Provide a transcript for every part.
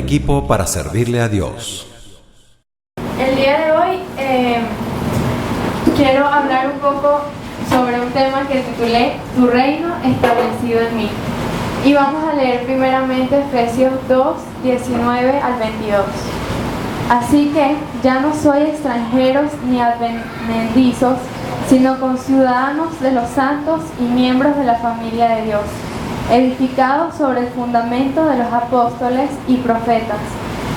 equipo para servirle a Dios. El día de hoy quiero hablar un poco sobre un tema que titulé Tu reino establecido en mí. Y vamos a leer primeramente Efesios 2, 19 al 22. Así que ya no soy extranjeros ni advenedizos, sino conciudadanos de los santos y miembros de la familia de Dios, edificados sobre el fundamento de los apóstoles y profetas,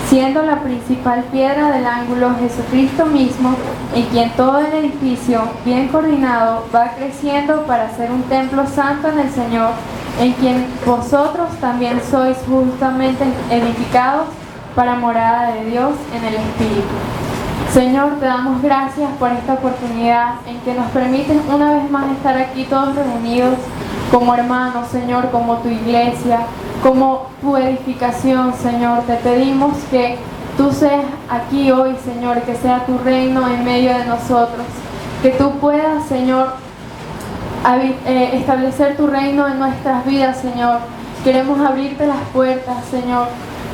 siendo la principal piedra del ángulo Jesucristo mismo, en quien todo el edificio, bien coordinado, va creciendo para ser un templo santo en el Señor, en quien vosotros también sois justamente edificados para morada de Dios en el Espíritu. Señor, te damos gracias por esta oportunidad en que nos permites una vez más estar aquí todos reunidos como hermanos, Señor, como tu iglesia, como tu edificación, Señor. Te pedimos que tú seas aquí hoy, Señor, que sea tu reino en medio de nosotros, que tú puedas, Señor, establecer tu reino en nuestras vidas, Señor. Queremos abrirte las puertas, Señor.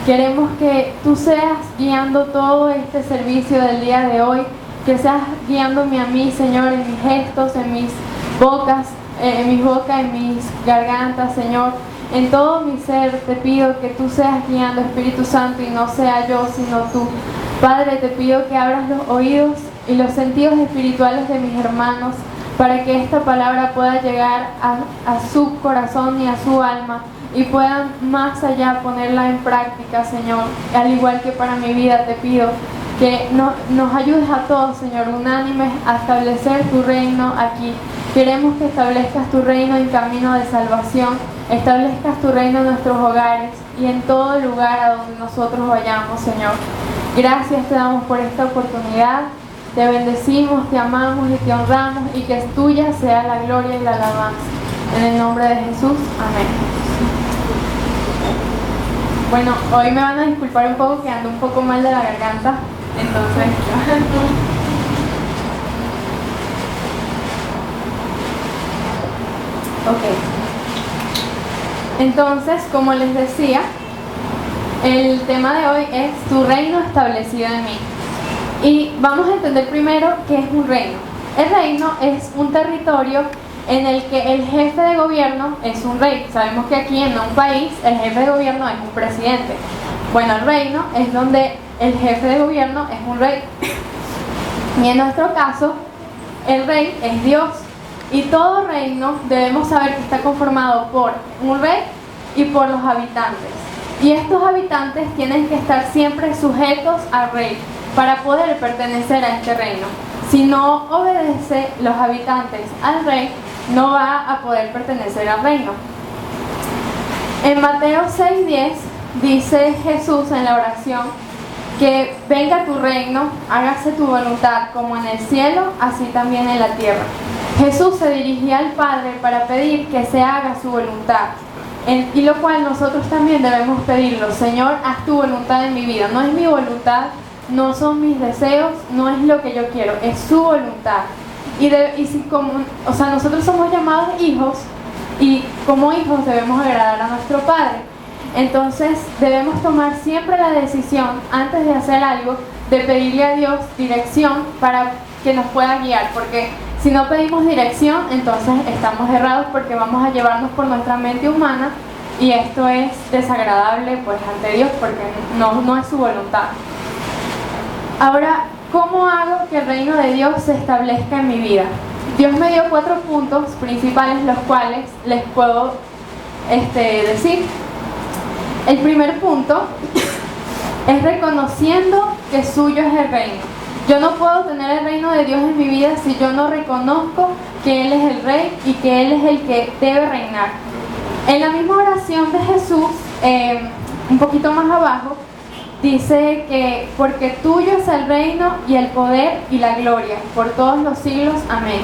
Queremos que tú seas guiando todo este servicio del día de hoy, que seas guiándome a mí, Señor, en mis gestos, en mis bocas, en mis gargantas, Señor, en todo mi ser. Te pido que tú seas guiando, Espíritu Santo, y no sea yo, sino tú. Padre, te pido que abras los oídos y los sentidos espirituales de mis hermanos, para que esta palabra pueda llegar a su corazón y a su alma, y puedan más allá ponerla en práctica, Señor. Al igual que para mi vida, te pido que nos ayudes a todos, Señor, unánimes a establecer tu reino aquí. Queremos que establezcas tu reino en camino de salvación, establezcas tu reino en nuestros hogares y en todo lugar a donde nosotros vayamos, Señor. Gracias te damos por esta oportunidad. Te bendecimos, te amamos y te honramos, y que tuya sea la gloria y la alabanza. En el nombre de Jesús, amén. Bueno, hoy me van a disculpar un poco que ando un poco mal de la garganta, entonces... Ok. Entonces, como les decía, el tema de hoy es Tu reino establecido en mí. Y vamos a entender primero qué es un reino. El reino es un territorio en el que el jefe de gobierno es un rey. Sabemos que aquí en un país el jefe de gobierno es un presidente. Bueno, el reino es donde el jefe de gobierno es un rey. Y en nuestro caso, el rey es Dios. Y todo reino debemos saber que está conformado por un rey y por los habitantes. Y estos habitantes tienen que estar siempre sujetos al rey para poder pertenecer a este reino. Si no obedece los habitantes al rey, no va a poder pertenecer al reino. En Mateo 6:10 dice Jesús en la oración que venga tu reino, hágase tu voluntad como en el cielo, así también en la tierra. Jesús se dirigía al Padre para pedir que se haga su voluntad, y lo cual nosotros también debemos pedirlo. Señor, haz tu voluntad en mi vida. No es mi voluntad, no son mis deseos, no es lo que yo quiero, es su voluntad. Nosotros somos llamados hijos, y como hijos debemos agradar a nuestro Padre. Entonces debemos tomar siempre la decisión, antes de hacer algo, de pedirle a Dios dirección para que nos pueda guiar, porque si no pedimos dirección, entonces estamos errados, porque vamos a llevarnos por nuestra mente humana, y esto es desagradable pues ante Dios, porque no es su voluntad. Ahora, ¿cómo hago que el reino de Dios se establezca en mi vida? Dios me dio 4 puntos principales, los cuales les puedo decir. El primer punto es reconociendo que suyo es el reino. Yo no puedo tener el reino de Dios en mi vida si yo no reconozco que Él es el rey y que Él es el que debe reinar. En la misma oración de Jesús, un poquito más abajo, dice que porque tuyo es el reino y el poder y la gloria por todos los siglos, amén.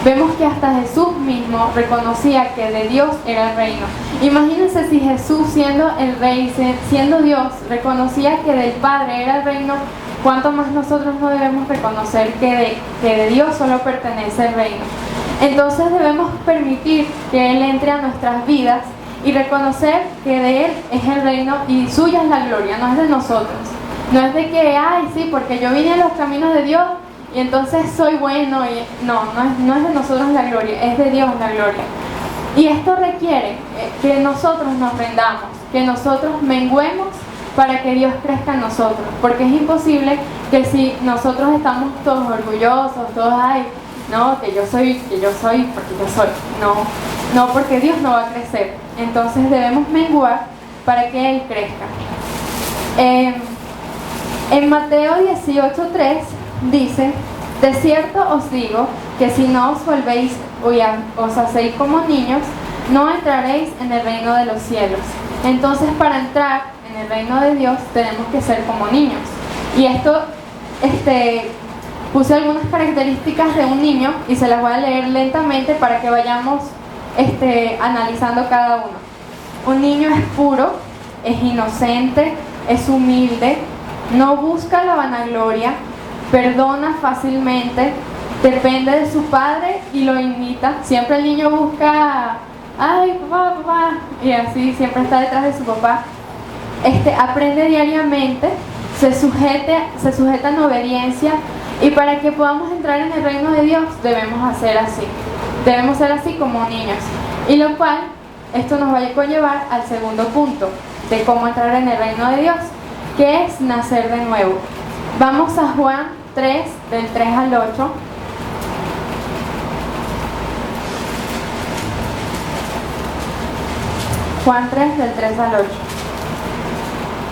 Vemos que hasta Jesús mismo reconocía que de Dios era el reino. Imagínense si Jesús, siendo el rey, siendo Dios, reconocía que del Padre era el reino, ¿cuánto más nosotros no debemos reconocer que de Dios solo pertenece el reino? Entonces debemos permitir que Él entre a nuestras vidas y reconocer que de Él es el reino y suya es la gloria, no es de nosotros. No es de que, ay, sí, porque yo vine a los caminos de Dios y entonces soy bueno. No es de nosotros la gloria, es de Dios la gloria. Y esto requiere que nosotros nos rendamos, que nosotros menguemos para que Dios crezca en nosotros. Porque es imposible que si nosotros estamos todos orgullosos, todos, ay, no, que yo soy, porque yo soy. No, porque Dios no va a crecer. Entonces debemos menguar para que Él crezca. En Mateo 18:3 dice: de cierto os digo que si no os volvéis os hacéis como niños, no entraréis en el reino de los cielos. Entonces, para entrar en el reino de Dios tenemos que ser como niños. Y esto, puse algunas características de un niño y se las voy a leer lentamente para que vayamos analizando cada uno. Un niño es puro, es inocente, es humilde, no busca la vanagloria, perdona fácilmente, depende de su padre y lo imita. Siempre el niño busca, ay, papá, y así siempre está detrás de su papá. Aprende diariamente, se sujeta en obediencia, y para que podamos entrar en el reino de Dios debemos ser así como niños. Y lo cual, esto nos va a conllevar al segundo punto de cómo entrar en el reino de Dios, que es nacer de nuevo. Vamos a Juan 3, del 3 al 8. Juan 3, del 3 al 8.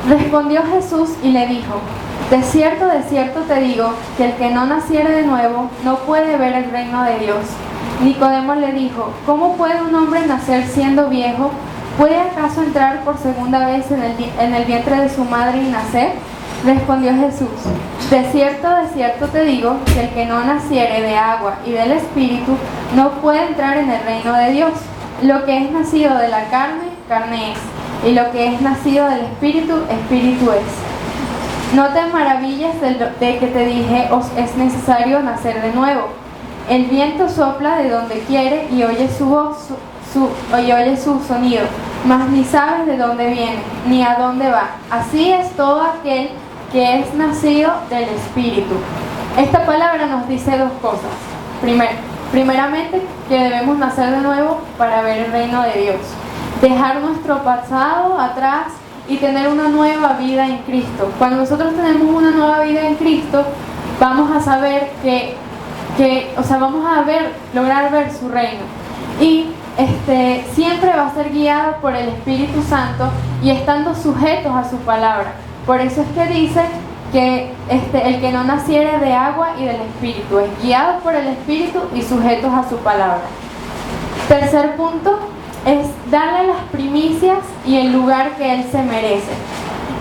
Respondió Jesús y le dijo: de cierto te digo, que el que no naciere de nuevo no puede ver el reino de Dios. Nicodemo le dijo: ¿cómo puede un hombre nacer siendo viejo? ¿Puede acaso entrar por segunda vez en el vientre de su madre y nacer? Respondió Jesús: de cierto te digo, que el que no naciere de agua y del Espíritu no puede entrar en el reino de Dios. Lo que es nacido de la carne, carne es, y lo que es nacido del Espíritu, Espíritu es. No te maravilles de que te dije, os es necesario nacer de nuevo. El viento sopla de donde quiere y oye su voz, oye su sonido, mas ni sabes de dónde viene, ni a dónde va. Así es todo aquel que es nacido del Espíritu. Esta palabra nos dice dos cosas. Primeramente, que debemos nacer de nuevo para ver el reino de Dios. Dejar nuestro pasado atrás y tener una nueva vida en Cristo. Cuando nosotros tenemos una nueva vida en Cristo, vamos a saber vamos a lograr ver su reino. Y siempre va a ser guiado por el Espíritu Santo y estando sujetos a su palabra. Por eso es que dice que el que no naciere de agua y del Espíritu es guiado por el Espíritu y sujetos a su palabra. Tercer punto es darle las primicias y el lugar que Él se merece.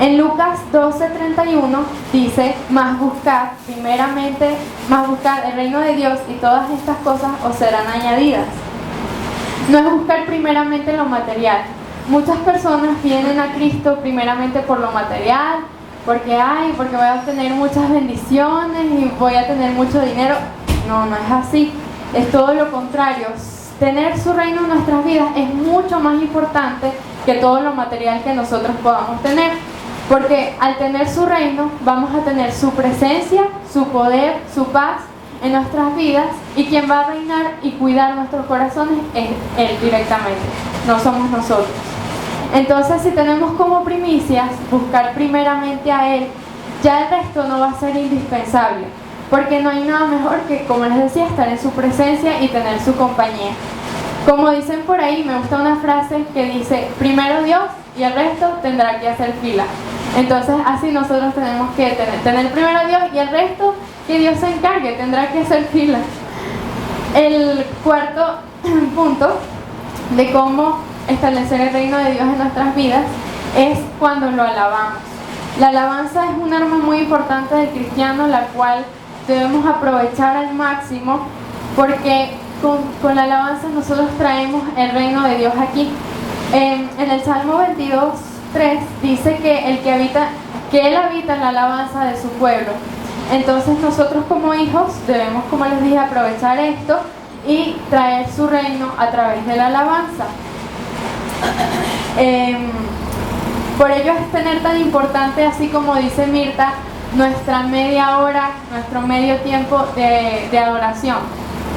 En Lucas 12:31 dice: mas buscad el reino de Dios y todas estas cosas os serán añadidas. No es buscar primeramente lo material. Muchas personas vienen a Cristo primeramente por lo material, porque voy a obtener muchas bendiciones y voy a tener mucho dinero. No es así. Es todo lo contrario. Tener su reino en nuestras vidas es mucho más importante que todo lo material que nosotros podamos tener. Porque al tener su reino, vamos a tener su presencia, su poder, su paz en nuestras vidas, y quien va a reinar y cuidar nuestros corazones es Él directamente, no somos nosotros. Entonces, si tenemos como primicias buscar primeramente a Él, ya el resto no va a ser indispensable, porque no hay nada mejor que, como les decía, estar en su presencia y tener su compañía. Como dicen por ahí, me gusta una frase que dice: primero Dios y el resto tendrá que hacer fila. Entonces, así nosotros tenemos que tener primero a Dios y el resto que Dios se encargue, tendrá que hacer fila. El cuarto punto de cómo establecer el reino de Dios en nuestras vidas es cuando lo alabamos. La alabanza es un arma muy importante del cristiano, la cual debemos aprovechar al máximo, porque con la alabanza nosotros traemos el reino de Dios aquí. En el Salmo 22:3 dice que Él habita en la alabanza de su pueblo. Entonces nosotros como hijos debemos, como les dije, aprovechar esto y traer su reino a través de la alabanza. Por ello es tener tan importante, así como dice Mirta, nuestra media hora, nuestro medio tiempo de adoración,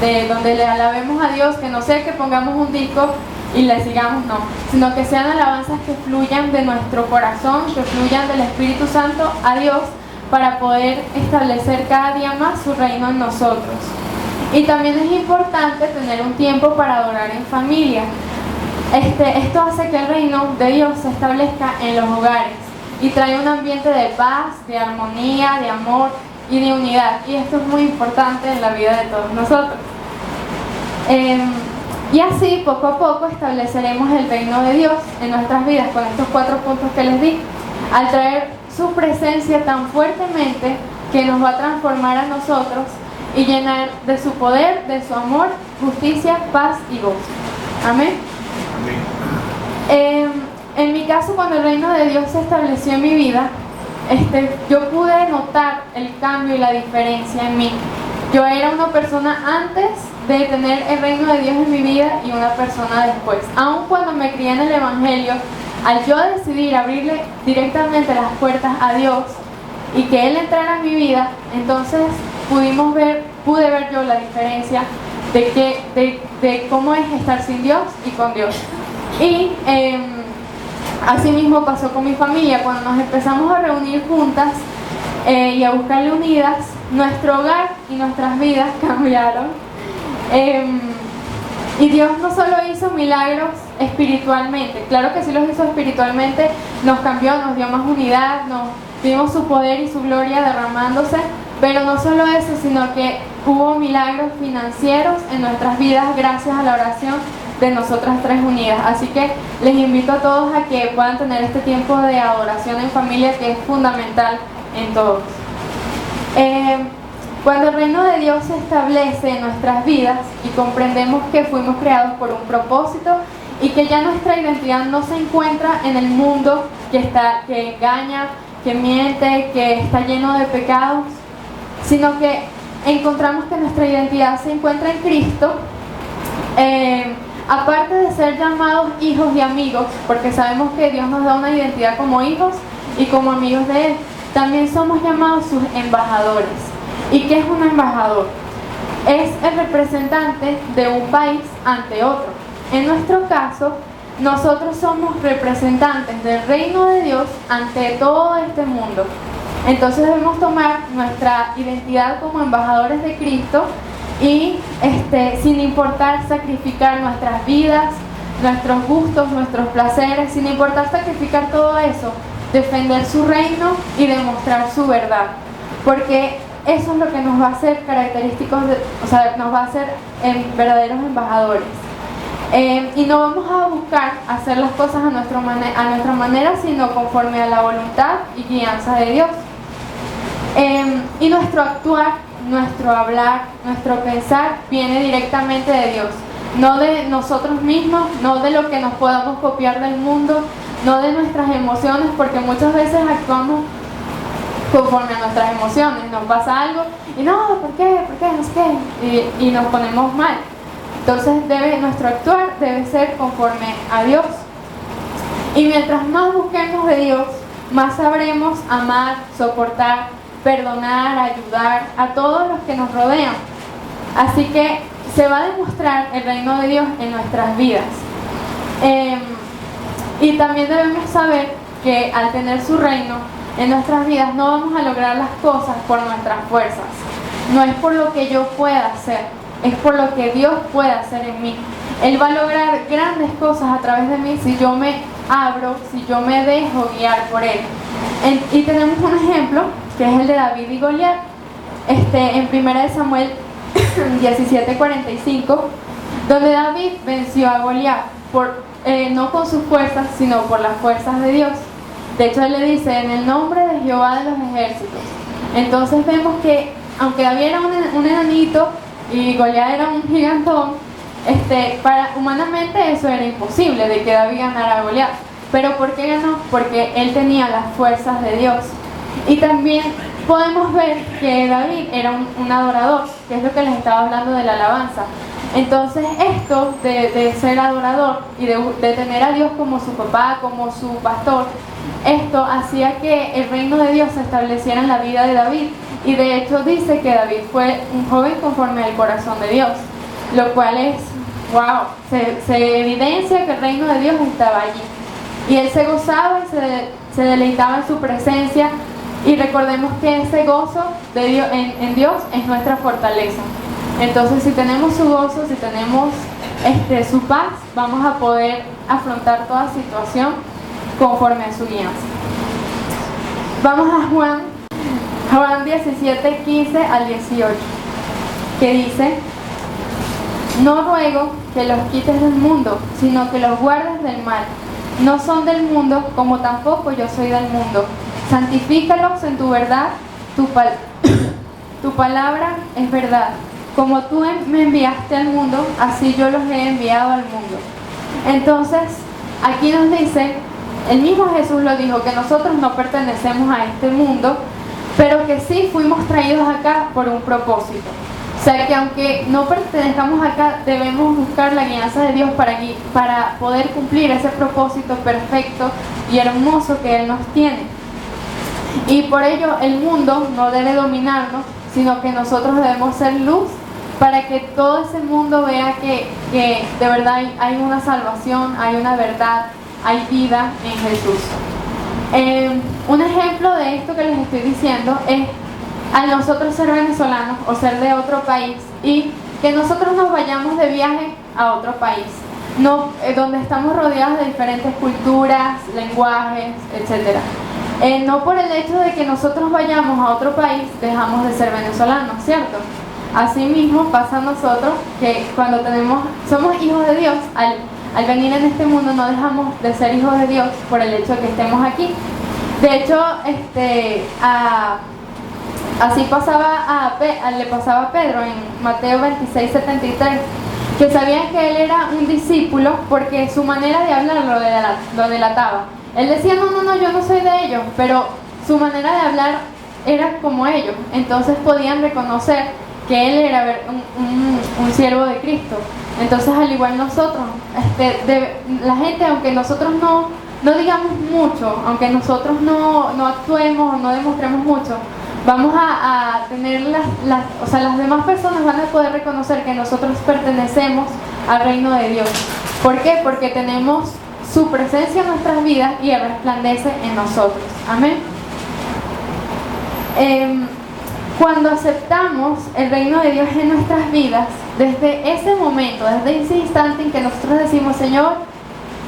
de donde le alabemos a Dios, que no sea que pongamos un disco y le sigamos, no, sino que sean alabanzas que fluyan de nuestro corazón, que fluyan del Espíritu Santo a Dios, para poder establecer cada día más su reino en nosotros. Y también es importante tener un tiempo para adorar en familia. Esto hace que el reino de Dios se establezca en los hogares y trae un ambiente de paz, de armonía, de amor y de unidad. Y esto es muy importante en la vida de todos nosotros. Y así, poco a poco, estableceremos el reino de Dios en nuestras vidas con estos 4 puntos que les di, al traer su presencia tan fuertemente que nos va a transformar a nosotros y llenar de su poder, de su amor, justicia, paz y gozo. Amén. En mi caso, cuando el reino de Dios se estableció en mi vida, yo pude notar el cambio y la diferencia en mí. Yo era una persona antes de tener el reino de Dios en mi vida y una persona después. Aun cuando me crié en el Evangelio, al yo decidir abrirle directamente las puertas a Dios y que Él entrara en mi vida, entonces pude ver yo la diferencia de cómo es estar sin Dios y con Dios. Y así mismo pasó con mi familia. Cuando nos empezamos a reunir juntas y a buscarle unidas, nuestro hogar y nuestras vidas cambiaron. Y Dios no solo hizo milagros espiritualmente, claro que sí los hizo espiritualmente, nos cambió, nos dio más unidad, nos vimos su poder y su gloria derramándose, pero no solo eso, sino que hubo milagros financieros en nuestras vidas gracias a la oración de nosotras 3 unidas. Así que les invito a todos a que puedan tener este tiempo de adoración en familia, que es fundamental en todos. Cuando el reino de Dios se establece en nuestras vidas y comprendemos que fuimos creados por un propósito y que ya nuestra identidad no se encuentra en el mundo que engaña, que miente, que está lleno de pecados, sino que encontramos que nuestra identidad se encuentra en Cristo, aparte de ser llamados hijos y amigos, porque sabemos que Dios nos da una identidad como hijos y como amigos de Él, también somos llamados sus embajadores. ¿Y qué es un embajador? Es el representante de un país ante otro. En nuestro caso, nosotros somos representantes del reino de Dios ante todo este mundo. Entonces debemos tomar nuestra identidad como embajadores de Cristo y sin importar sacrificar nuestras vidas, nuestros gustos, nuestros placeres, sin importar sacrificar todo eso, defender su reino y demostrar su verdad. Porque eso es lo que nos va a hacer característicos, nos va a hacer verdaderos embajadores. Y no vamos a buscar hacer las cosas a nuestra manera, sino conforme a la voluntad y guianza de Dios. Y nuestro actuar, nuestro hablar, nuestro pensar viene directamente de Dios, no de nosotros mismos, no de lo que nos podamos copiar del mundo, no de nuestras emociones, porque muchas veces actuamos conforme a nuestras emociones. Nos pasa algo y no, ¿por qué? No sé qué, y nos ponemos mal. Entonces nuestro actuar debe ser conforme a Dios. Y mientras más busquemos de Dios, más sabremos amar, soportar, perdonar, ayudar a todos los que nos rodean. Así que se va a demostrar el reino de Dios en nuestras vidas. Y también debemos saber que al tener su reino en nuestras vidas no vamos a lograr las cosas por nuestras fuerzas. No es por lo que yo pueda hacer, es por lo que Dios puede hacer en mí. Él va a lograr grandes cosas a través de mí si yo me abro, si yo me dejo guiar por Él. Y tenemos un ejemplo que es el de David y Goliat. En 1 Samuel 17:45, donde David venció a Goliat no con sus fuerzas, sino por las fuerzas de Dios. De hecho, él le dice, en el nombre de Jehová de los ejércitos. Entonces vemos que, aunque David era un enanito y Goliat era un gigantón, humanamente eso era imposible, de que David ganara a Goliat. Pero ¿por qué ganó? Porque él tenía las fuerzas de Dios. Y también podemos ver que David era un adorador, que es lo que les estaba hablando de la alabanza. Entonces esto de ser adorador y de tener a Dios como su papá, como su pastor, esto hacía que el reino de Dios se estableciera en la vida de David. Y de hecho dice que David fue un joven conforme al corazón de Dios, lo cual es, wow, se evidencia que el reino de Dios estaba allí. Y él se gozaba y se deleitaba en su presencia. Y recordemos que ese gozo de Dios, en Dios es nuestra fortaleza. Entonces, si tenemos su gozo, si tenemos su paz, vamos a poder afrontar toda situación conforme a su guianza. Vamos a Juan 17, 15 al 18, que dice: no ruego que los quites del mundo, sino que los guardes del mal. No son del mundo, como tampoco yo soy del mundo. Santifícalos en tu verdad, tu palabra es verdad. Como tú me enviaste al mundo, así yo los he enviado al mundo. Entonces, aquí nos dice, el mismo Jesús lo dijo, que nosotros no pertenecemos a este mundo, pero que sí fuimos traídos acá por un propósito. O sea que aunque no pertenezcamos acá, debemos buscar la guianza de Dios para poder cumplir ese propósito perfecto y hermoso que Él nos tiene. Y por ello el mundo no debe dominarnos, sino que nosotros debemos ser luz para que todo ese mundo vea que de verdad hay una salvación, hay una verdad, hay vida en Jesús. Un ejemplo de esto que les estoy diciendo es a nosotros ser venezolanos o ser de otro país y que nosotros nos vayamos de viaje a otro país, donde estamos rodeados de diferentes culturas, lenguajes, etc. No por el hecho de que nosotros vayamos a otro país dejamos de ser venezolanos, ¿cierto? Asimismo pasa a nosotros que cuando somos hijos de Dios, al venir en este mundo no dejamos de ser hijos de Dios por el hecho de que estemos aquí. De hecho, así le pasaba a Pedro en Mateo 26, 73, que sabían que él era un discípulo porque su manera de hablar lo delataba. Él decía, no, yo no soy de ellos, pero su manera de hablar era como ellos. Entonces podían reconocer que él era un siervo de Cristo. Entonces, al igual nosotros, la gente, aunque nosotros no digamos mucho, aunque nosotros no actuemos o no demostremos mucho, vamos a tener las demás personas van a poder reconocer que nosotros pertenecemos al reino de Dios. ¿Por qué? Porque tenemos su presencia en nuestras vidas y Él resplandece en nosotros. Amén. Cuando aceptamos el reino de Dios en nuestras vidas, desde ese momento, desde ese instante en que nosotros decimos, Señor,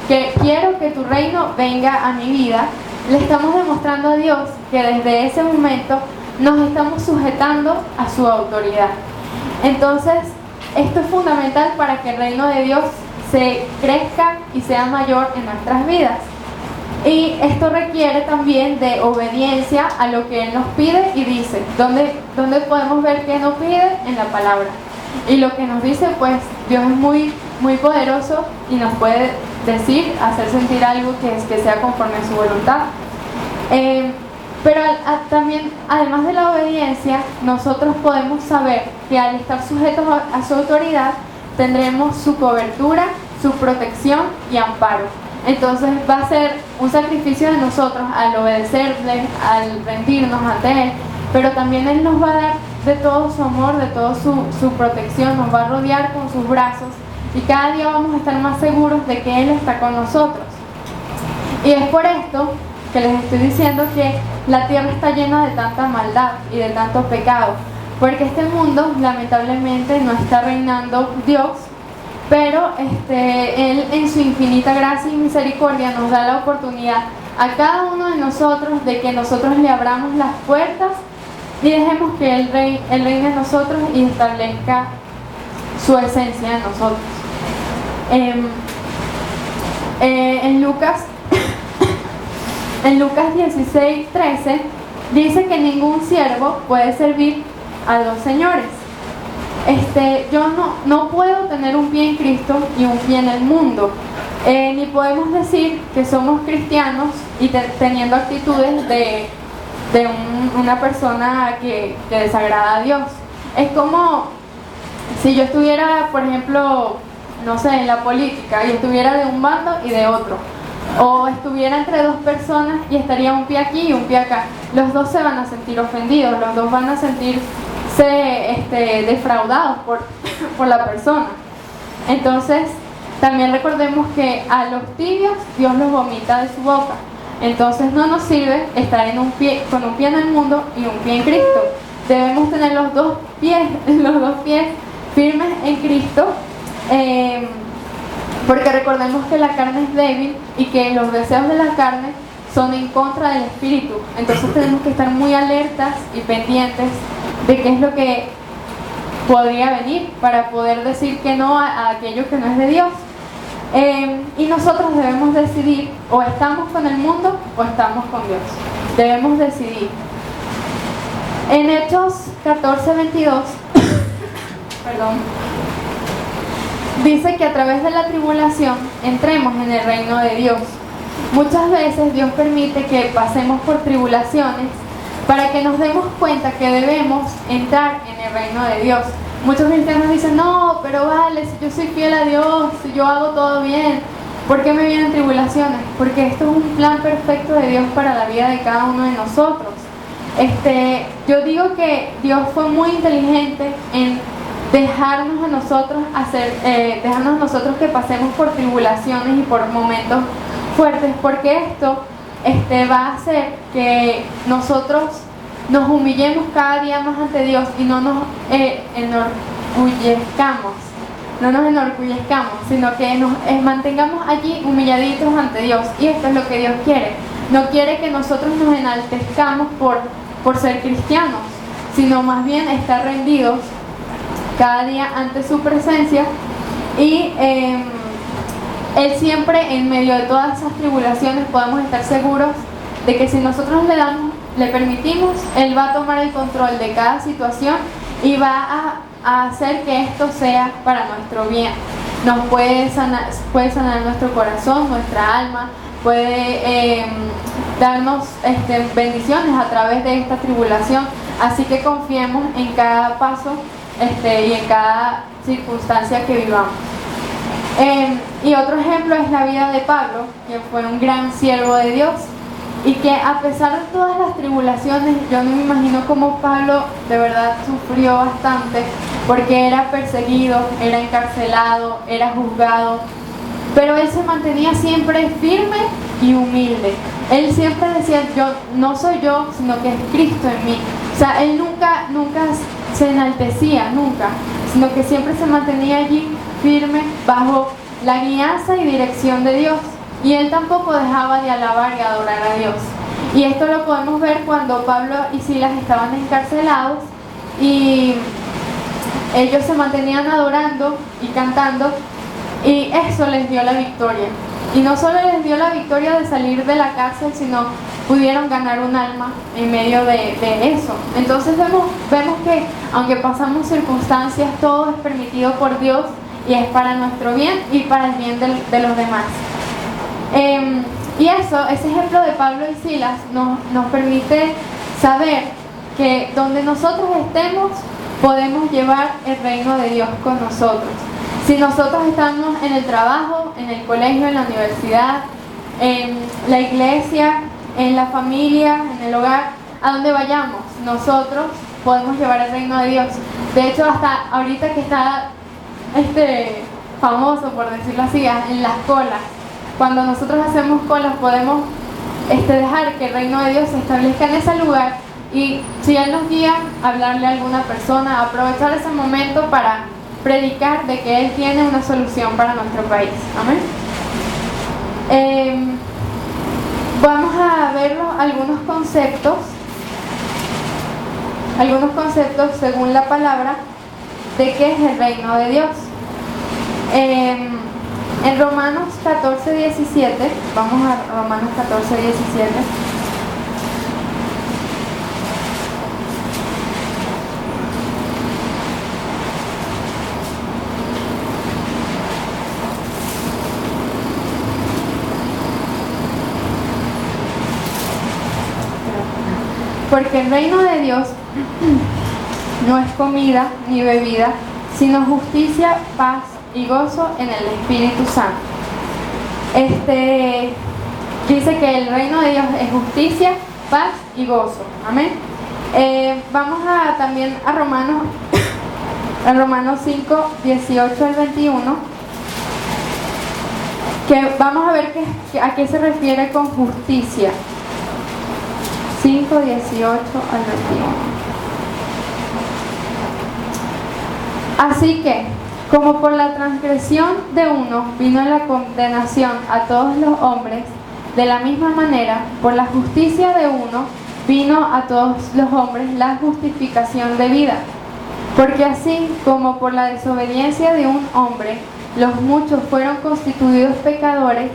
que quiero que tu reino venga a mi vida, le estamos demostrando a Dios que desde ese momento nos estamos sujetando a su autoridad. Entonces, esto es fundamental para que el reino de Dios se crezca y sea mayor en nuestras vidas. Y esto requiere también de obediencia a lo que Él nos pide y dice. ¿Dónde podemos ver qué nos pide? En la palabra. Y lo que nos dice, pues Dios es muy, muy poderoso y nos puede decir, hacer sentir algo que sea conforme a su voluntad. Pero también, además de la obediencia, nosotros podemos saber que al estar sujetos a su autoridad, tendremos su cobertura, su protección y amparo. Entonces va a ser un sacrificio de nosotros al obedecerle, al rendirnos ante Él, pero también Él nos va a dar de todo su amor, de toda su protección, nos va a rodear con sus brazos y cada día vamos a estar más seguros de que Él está con nosotros. Y es por esto que les estoy diciendo que la tierra está llena de tanta maldad y de tanto pecado, porque este mundo lamentablemente no está reinando Dios, pero Él en su infinita gracia y misericordia nos da la oportunidad a cada uno de nosotros de que nosotros le abramos las puertas y dejemos que Él reine en nosotros y establezca su esencia en nosotros. En Lucas 16, 13 dice que ningún siervo puede servir a dos señores. Yo no puedo tener un pie en Cristo y un pie en el mundo. Ni podemos decir que somos cristianos y teniendo actitudes de una persona que desagrada a Dios. Es como Si yo estuviera, por ejemplo, no sé, en la política y estuviera de un bando y de otro, o estuviera entre dos personas y estaría un pie aquí y un pie acá, los dos se van a sentir ofendidos, los dos van a sentirse defraudados por la persona. Entonces, también recordemos que a los tibios Dios los vomita de su boca. Entonces no nos sirve estar con un pie en el mundo y un pie en Cristo. Debemos tener los dos pies firmes en Cristo, porque recordemos que la carne es débil y que los deseos de la carne son en contra del espíritu. Entonces tenemos que estar muy alertas y pendientes de qué es lo que podría venir para poder decir que no a aquello que no es de Dios. Y nosotros debemos decidir, o estamos con el mundo o estamos con Dios. Debemos decidir. En Hechos 14:22 perdón, dice que a través de la tribulación entremos en el reino de Dios. Muchas veces Dios permite que pasemos por tribulaciones para que nos demos cuenta que debemos entrar en el reino de Dios. Muchos cristianos dicen, no, pero vale, si yo soy fiel a Dios, si yo hago todo bien, ¿por qué me vienen tribulaciones? Porque esto es un plan perfecto de Dios para la vida de cada uno de nosotros. Yo digo que Dios fue muy inteligente en dejarnos a nosotros que pasemos por tribulaciones y por momentos fuertes, porque esto va a hacer que nosotros nos humillemos cada día más ante Dios y no nos enorgullezcamos, sino que nos mantengamos allí humilladitos ante Dios. Y esto es lo que Dios quiere. No quiere que nosotros nos enaltezcamos por ser cristianos, sino más bien estar rendidos cada día ante su presencia. Y Él siempre, en medio de todas esas tribulaciones, podemos estar seguros de que si nosotros le permitimos, Él va a tomar el control de cada situación y va a hacer que esto sea para nuestro bien. Nos puede sanar nuestro corazón, nuestra alma, puede darnos bendiciones a través de esta tribulación. Así que confiemos en cada paso y en cada circunstancia que vivamos. Y otro ejemplo es la vida de Pablo, que fue un gran siervo de Dios y que a pesar de todas las tribulaciones, yo no me imagino cómo Pablo de verdad sufrió bastante, porque era perseguido, era encarcelado, era juzgado, pero él se mantenía siempre firme y humilde. Él siempre decía, no soy yo, sino que es Cristo en mí. O sea, él nunca se enaltecía, nunca, sino que siempre se mantenía allí firme bajo la guianza y dirección de Dios. Y él tampoco dejaba de alabar y adorar a Dios. Y esto lo podemos ver cuando Pablo y Silas estaban encarcelados y ellos se mantenían adorando y cantando, y eso les dio la victoria. Y no solo les dio la victoria de salir de la cárcel, sino pudieron ganar un alma en medio de eso. Entonces vemos que aunque pasamos circunstancias, todo es permitido por Dios y es para nuestro bien y para el bien de los demás. Y ese ejemplo de Pablo y Silas nos permite saber que donde nosotros estemos podemos llevar el reino de Dios con nosotros. Si nosotros estamos en el trabajo, en el colegio, en la universidad, en la iglesia, en la familia, en el hogar, a donde vayamos, nosotros podemos llevar el reino de Dios. De hecho, hasta ahorita que está famoso, por decirlo así, en las colas, cuando nosotros hacemos colas podemos dejar que el reino de Dios se establezca en ese lugar, y si Él nos guía, hablarle a alguna persona, aprovechar ese momento para predicar de que Él tiene una solución para nuestro país. Amén. Vamos a ver algunos conceptos según la palabra de qué es el reino de Dios. En Romanos 14:17, vamos a Romanos 14:17. Porque el reino de Dios no es comida ni bebida, sino justicia, paz y gozo en el Espíritu Santo. Dice que el reino de Dios es justicia, paz y gozo. Amén. Vamos también a Romanos, a Romanos 5, 18 al 21, que vamos a ver a qué se refiere con justicia. 5, 18 al 21. Así que, como por la transgresión de uno vino la condenación a todos los hombres, de la misma manera, por la justicia de uno vino a todos los hombres la justificación de vida. Porque así como por la desobediencia de un hombre los muchos fueron constituidos pecadores,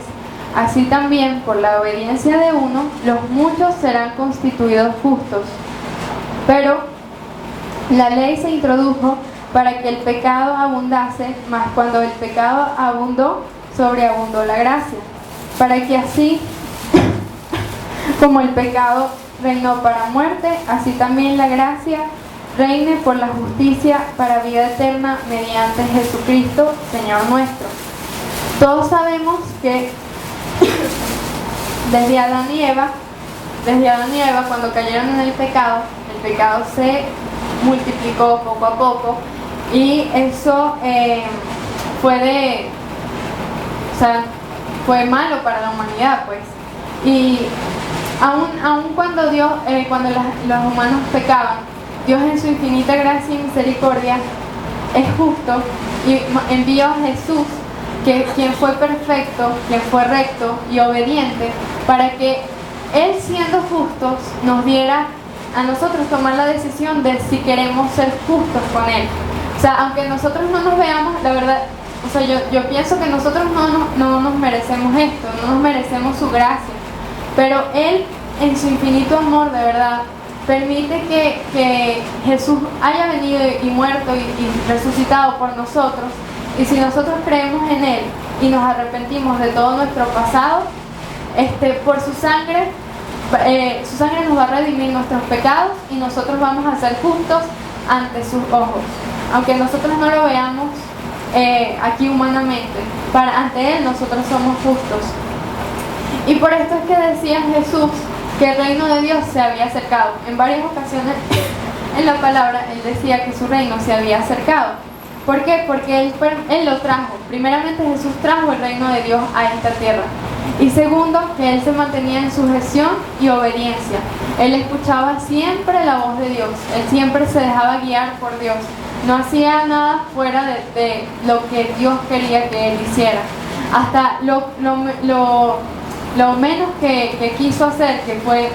así también por la obediencia de uno los muchos serán constituidos justos. Pero la ley se introdujo para que el pecado abundase, mas cuando el pecado abundó, sobreabundó la gracia, para que así como el pecado reinó para muerte, así también la gracia reine por la justicia para vida eterna mediante Jesucristo, Señor nuestro. Todos sabemos que desde Adán y Eva, cuando cayeron en el pecado se multiplicó poco a poco, y eso fue malo para la humanidad, pues. Y aun cuando los humanos pecaban, Dios en su infinita gracia y misericordia es justo y envió a Jesús, quien fue perfecto, quien fue recto y obediente, para que Él, siendo justos, nos diera a nosotros tomar la decisión de si queremos ser justos con Él. O sea, aunque nosotros no nos veamos, la verdad, o sea, yo pienso que nosotros no nos merecemos esto, no nos merecemos su gracia, pero Él, en su infinito amor, de verdad, permite que Jesús haya venido y muerto y resucitado por nosotros. Y si nosotros creemos en Él y nos arrepentimos de todo nuestro pasado, por su sangre nos va a redimir nuestros pecados y nosotros vamos a ser justos ante sus ojos. Aunque nosotros no lo veamos aquí humanamente, ante Él nosotros somos justos. Y por esto es que decía Jesús que el reino de Dios se había acercado. En varias ocasiones en la palabra Él decía que su reino se había acercado. ¿Por qué? Porque Él lo trajo. Primeramente, Jesús trajo el reino de Dios a esta tierra. Y segundo, que Él se mantenía en sujeción y obediencia. Él escuchaba siempre la voz de Dios. Él siempre se dejaba guiar por Dios. No hacía nada fuera de lo que Dios quería que Él hiciera. Hasta lo menos que quiso hacer, que fue,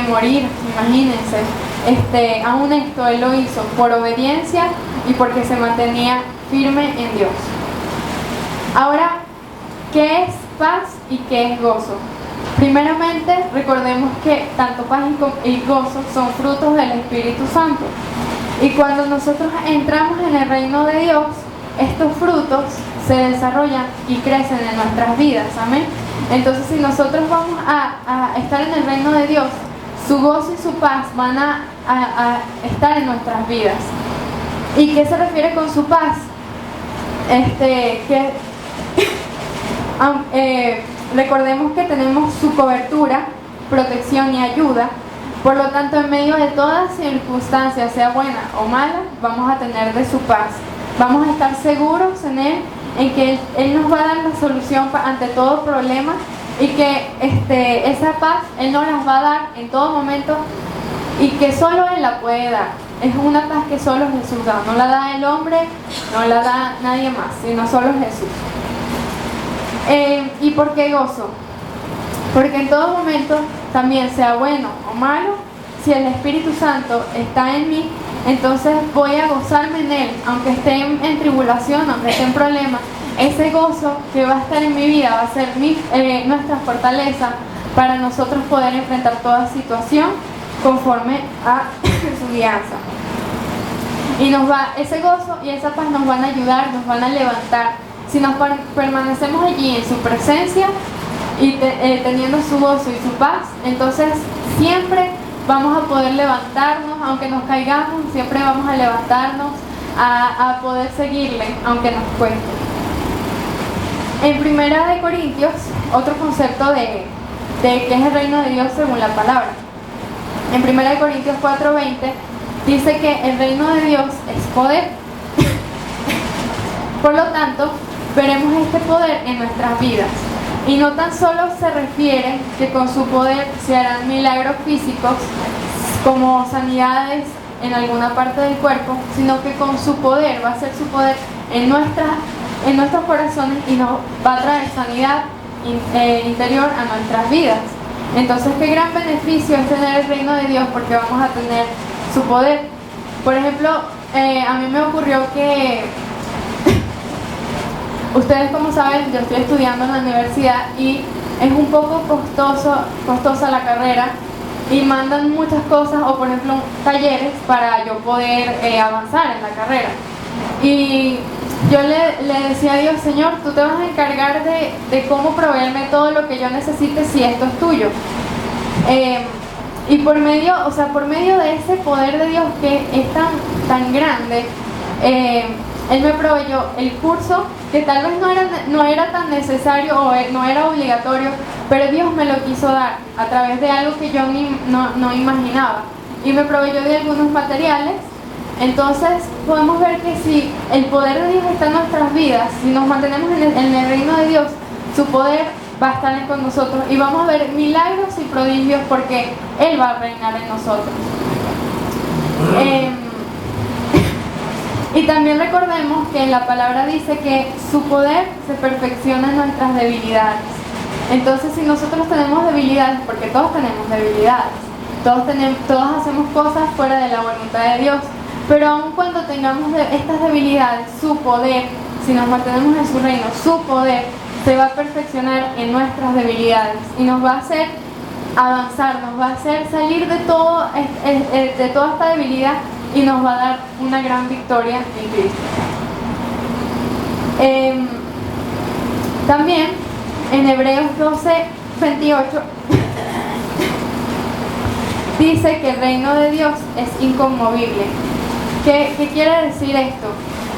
morir, imagínense. Aún esto Él lo hizo por obediencia y porque se mantenía firme en Dios. Ahora, ¿qué es paz y qué es gozo? Primeramente, recordemos que tanto paz y gozo son frutos del Espíritu Santo. Y cuando nosotros entramos en el reino de Dios, estos frutos se desarrollan y crecen en nuestras vidas. Amén. Entonces, si nosotros vamos a estar en el reino de Dios, su gozo y su paz van a estar en nuestras vidas. ¿Y qué se refiere con su paz? Recordemos que tenemos su cobertura, protección y ayuda. Por lo tanto, en medio de toda circunstancia, sea buena o mala, vamos a tener de su paz. Vamos a estar seguros en Él, en que Él nos va a dar la solución ante todo problema, y que esa paz Él nos las va a dar en todo momento, y que solo Él la puede dar. Es una paz que solo Jesús da. No la da el hombre, no la da nadie más, sino solo Jesús. ¿Y por qué gozo? Porque en todo momento, también sea bueno o malo, si el Espíritu Santo está en mí, entonces voy a gozarme en Él, aunque esté en tribulación, aunque esté en problemas. Ese gozo que va a estar en mi vida va a ser nuestra fortaleza para nosotros poder enfrentar toda situación conforme a su guianza. Y ese gozo y esa paz nos van a ayudar, nos van a levantar. Si nos permanecemos allí en su presencia y teniendo su gozo y su paz, entonces siempre vamos a poder levantarnos, aunque nos caigamos, siempre vamos a levantarnos, a poder seguirle, aunque nos cueste. En Primera de Corintios, otro concepto de qué es el reino de Dios según la palabra. En Primera de Corintios 4:20 dice que el reino de Dios es poder. Por lo tanto, veremos este poder en nuestras vidas. Y no tan solo se refiere que con su poder se harán milagros físicos como sanidades en alguna parte del cuerpo, sino que con su poder, va a ser su poder en nuestros corazones y nos va a traer sanidad interior a nuestras vidas. Entonces, qué gran beneficio es tener el reino de Dios, porque vamos a tener su poder. Por ejemplo, a mí me ocurrió que ustedes, como saben, yo estoy estudiando en la universidad y es un poco costosa la carrera, y mandan muchas cosas, o por ejemplo talleres para yo poder avanzar en la carrera. Y yo le decía a Dios: Señor, tú te vas a encargar de cómo proveerme todo lo que yo necesite si esto es tuyo. Y por medio de ese poder de Dios que es tan grande, Él me proveyó el curso, que tal vez no era tan necesario o no era obligatorio, pero Dios me lo quiso dar a través de algo que yo no imaginaba. Y me proveyó de algunos materiales. Entonces podemos ver que si el poder de Dios está en nuestras vidas, si nos mantenemos en el reino de Dios, su poder va a estar con nosotros y vamos a ver milagros y prodigios, porque Él va a reinar en nosotros. Y también recordemos que la palabra dice que su poder se perfecciona en nuestras debilidades. Entonces, si nosotros tenemos debilidades, porque todos tenemos debilidades, todos hacemos cosas fuera de la voluntad de Dios, pero aun cuando tengamos estas debilidades, su poder, si nos mantenemos en su reino, su poder se va a perfeccionar en nuestras debilidades y nos va a hacer avanzar, nos va a hacer salir de toda esta debilidad y nos va a dar una gran victoria en Cristo. También en Hebreos 12:28 dice que el reino de Dios es inconmovible. ¿Qué quiere decir esto?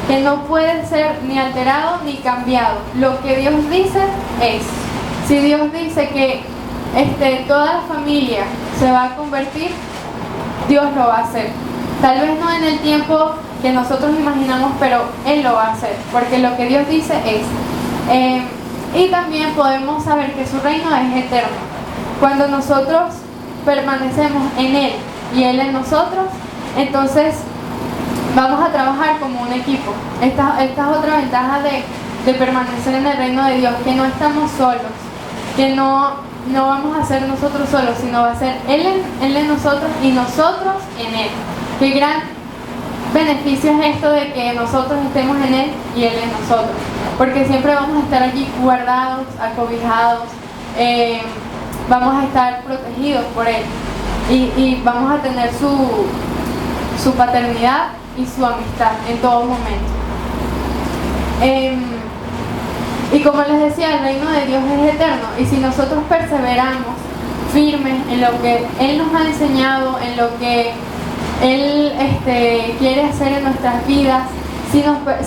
Que no puede ser ni alterado ni cambiado. Lo que Dios dice es. Si Dios dice que toda la familia se va a convertir, Dios lo va a hacer. Tal vez no en el tiempo que nosotros imaginamos, pero Él lo va a hacer, porque lo que Dios dice es. Y también podemos saber que su reino es eterno. Cuando nosotros permanecemos en Él y Él en nosotros, entonces vamos a trabajar como un equipo. Esta es otra ventaja de permanecer en el reino de Dios, que no estamos solos, que no vamos a ser nosotros solos, sino va a ser Él en nosotros y nosotros en Él. Qué gran beneficio es esto de que nosotros estemos en Él y Él en nosotros, porque siempre vamos a estar allí guardados, acobijados, vamos a estar protegidos por Él y vamos a tener su paternidad y su amistad en todo momento. Y como les decía, el reino de Dios es eterno, y si nosotros perseveramos firmes en lo que Él nos ha enseñado, en lo que Él quiere hacer en nuestras vidas,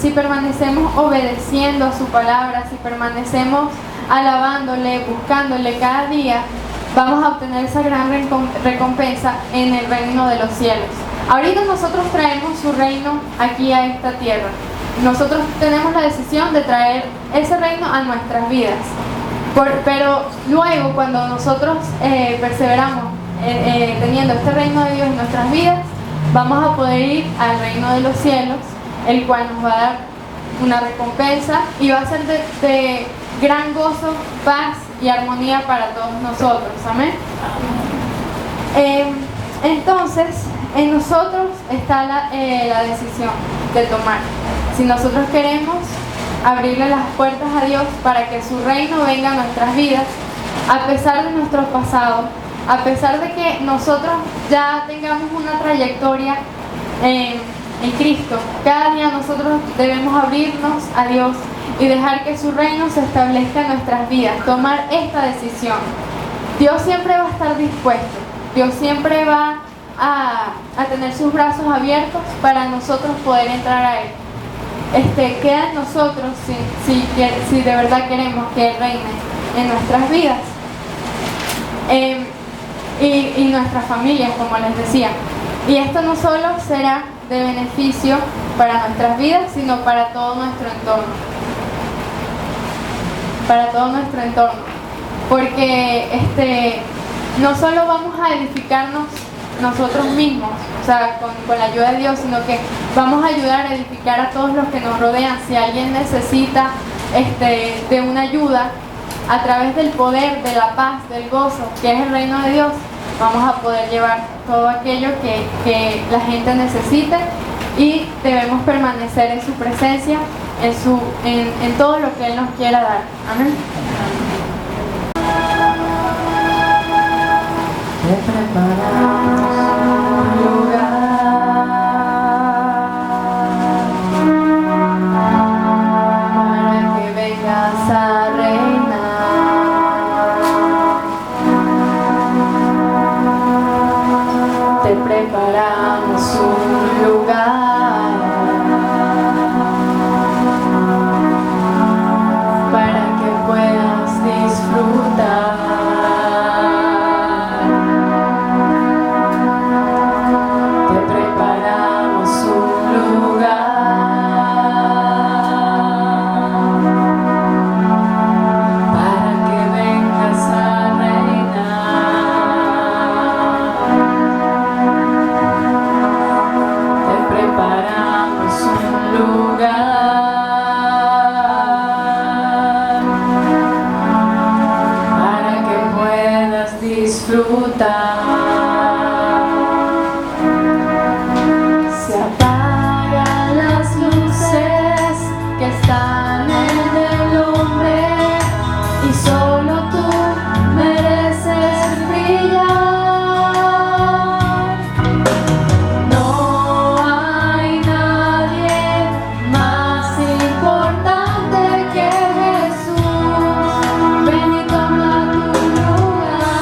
si permanecemos obedeciendo a su palabra, si permanecemos alabándole, buscándole cada día, vamos a obtener esa gran recompensa en el reino de los cielos. Ahorita nosotros traemos su reino aquí a esta tierra. Nosotros tenemos la decisión de traer ese reino a nuestras vidas. Pero luego, cuando nosotros perseveramos teniendo este reino de Dios en nuestras vidas, vamos a poder ir al reino de los cielos, el cual nos va a dar una recompensa y va a ser de gran gozo, paz y armonía para todos nosotros. Amén. Entonces, en nosotros está la decisión de tomar. Si nosotros queremos abrirle las puertas a Dios para que su reino venga a nuestras vidas, a pesar de nuestro pasado, a pesar de que nosotros ya tengamos una trayectoria en Cristo, cada día nosotros debemos abrirnos a Dios y dejar que su reino se establezca en nuestras vidas, tomar esta decisión. Dios siempre va a estar dispuesto, Dios siempre va a tener sus brazos abiertos para nosotros poder entrar a Él. Queda en nosotros si de verdad queremos que Él reine en nuestras vidas y nuestras familias, como les decía. Y esto no solo será de beneficio para nuestras vidas, sino para todo nuestro entorno. Para todo nuestro entorno. Porque no solo vamos a edificarnos nosotros mismos, o sea, con la ayuda de Dios, sino que vamos a ayudar a edificar a todos los que nos rodean. Si alguien necesita de una ayuda, a través del poder, de la paz, del gozo, que es el reino de Dios, vamos a poder llevar todo aquello que la gente necesite, y debemos permanecer en su presencia, en todo lo que Él nos quiera dar. Amén. Te preparamos un lugar para que vengas a reinar. Te preparamos un lugar para que puedas disfrutar. Se apagan las luces que están en el hombre y solo tú mereces brillar. No hay nadie más importante que Jesús. Ven y toma tu lugar.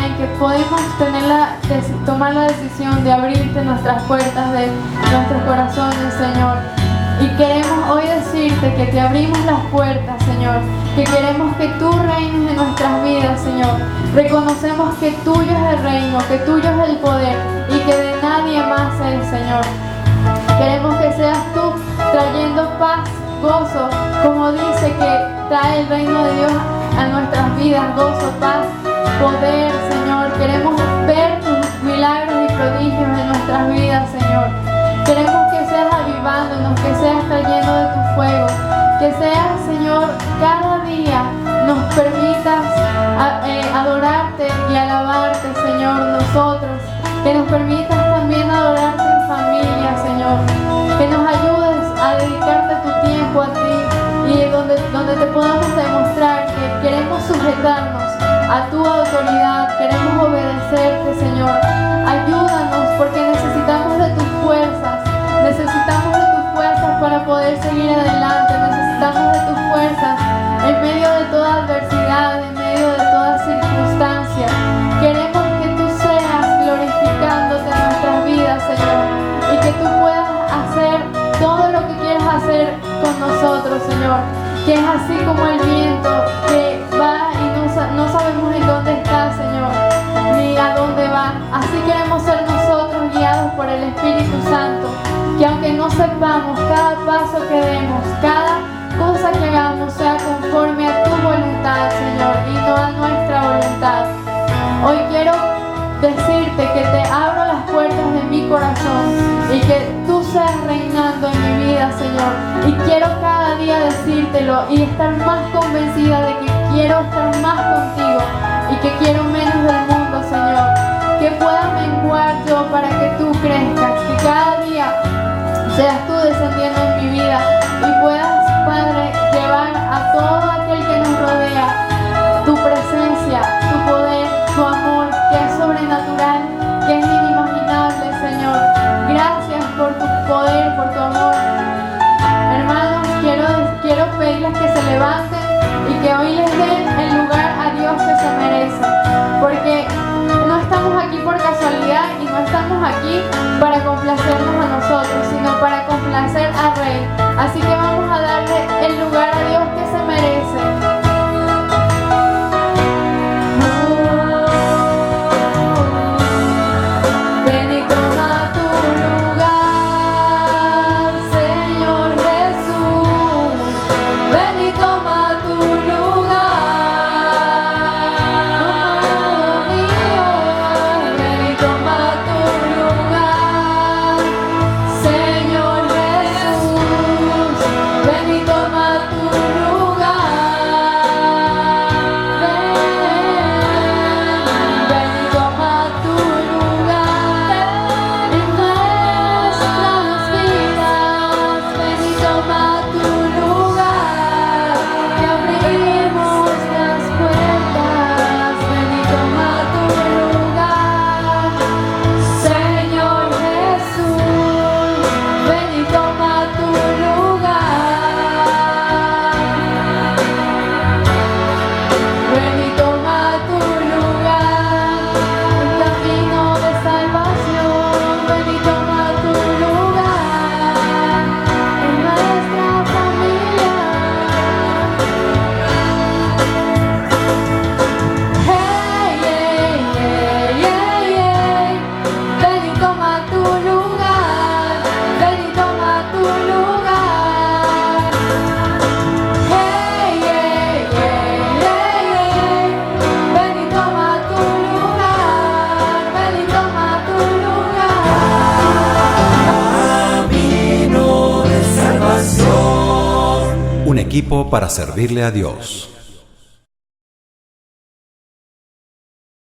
día en que podemos tomar la decisión de abrirte nuestras puertas de nuestros corazones, Señor. Y queremos hoy decirte que te abrimos las puertas, Señor, que queremos que tú reines en nuestras vidas, Señor. Reconocemos que tuyo es el reino, que tuyo es el poder y que de nadie más es, Señor. Queremos que seas tú trayendo paz, gozo, como dice que trae el reino de Dios a nuestras vidas, gozo, paz, poder, Señor. Queremos ver tus milagros y prodigios en nuestras vidas, Señor. Queremos que seas avivándonos, que seas trayendo de tu fuego, que seas, Señor, cada día nos permitas adorarte y alabarte, Señor, nosotros. Que nos permitas también adorarte en familia, Señor. Que nos ayudes a dedicarte tu tiempo a ti y donde te podamos demostrar que queremos sujetarnos a tu autoridad, queremos obedecerte, Señor. Ayúdanos porque necesitamos de tus fuerzas para poder seguir adelante, necesitamos de tus fuerzas en medio de toda adversidad, en medio de toda circunstancia. Queremos que tú seas glorificándote en nuestras vidas, Señor, y que tú puedas hacer todo lo que quieras hacer con nosotros, Señor, que es así como el viento que va y no sabemos en dónde está, Señor, ni a dónde va. Así queremos ser nosotros guiados por el Espíritu Santo, que aunque no sepamos, cada paso que demos, cada cosa que hagamos sea conforme a tu voluntad, Señor, y no a nuestra voluntad. Hoy quiero decirte que te abro las puertas de mi corazón y que tú seas reinando en mi vida, Señor. Y quiero cada día decírtelo y estar más convencida de que quiero estar más contigo y que quiero menos del mundo, Señor. Que pueda menguar yo para que tú crezcas, que cada día seas tú descendiendo en mi vida y puedas, Padre, llevar a todo aquel que nos rodea tu presencia, tu poder, tu amor, que es sobrenatural, que es inimaginable, Señor. Gracias por tu poder, por tu amor. Hermanos, quiero pedirles que se levanten y que hoy les den el lugar a Dios que se merece, porque no estamos aquí por casualidad y no estamos aquí para complacernos a nosotros, sino para complacer al Rey. Así que vamos a darle el lugar a Dios que se merece. Un equipo para servirle a Dios.